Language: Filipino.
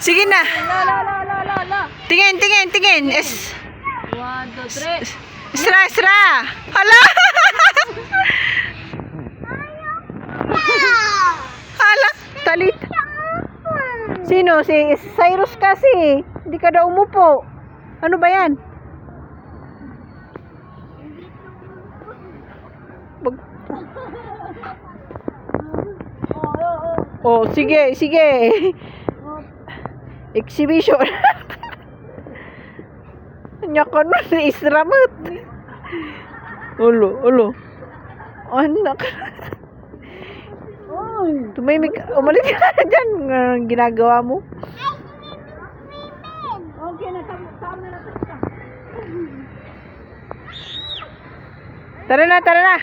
Sige na. La. Tingin. 1, 2, 3. Isra. Hala. Hala. Talit. Sino? Si Cyrus kasi. Hindi ka daw umupo. Ano ba yan? Oh, sige. Exhibition. Nyakon mo si Isramat. Ulo. Anak. Tumimik. Umalis ka na dyan. Ginagawa mo. Okay, nasama na. Tara na.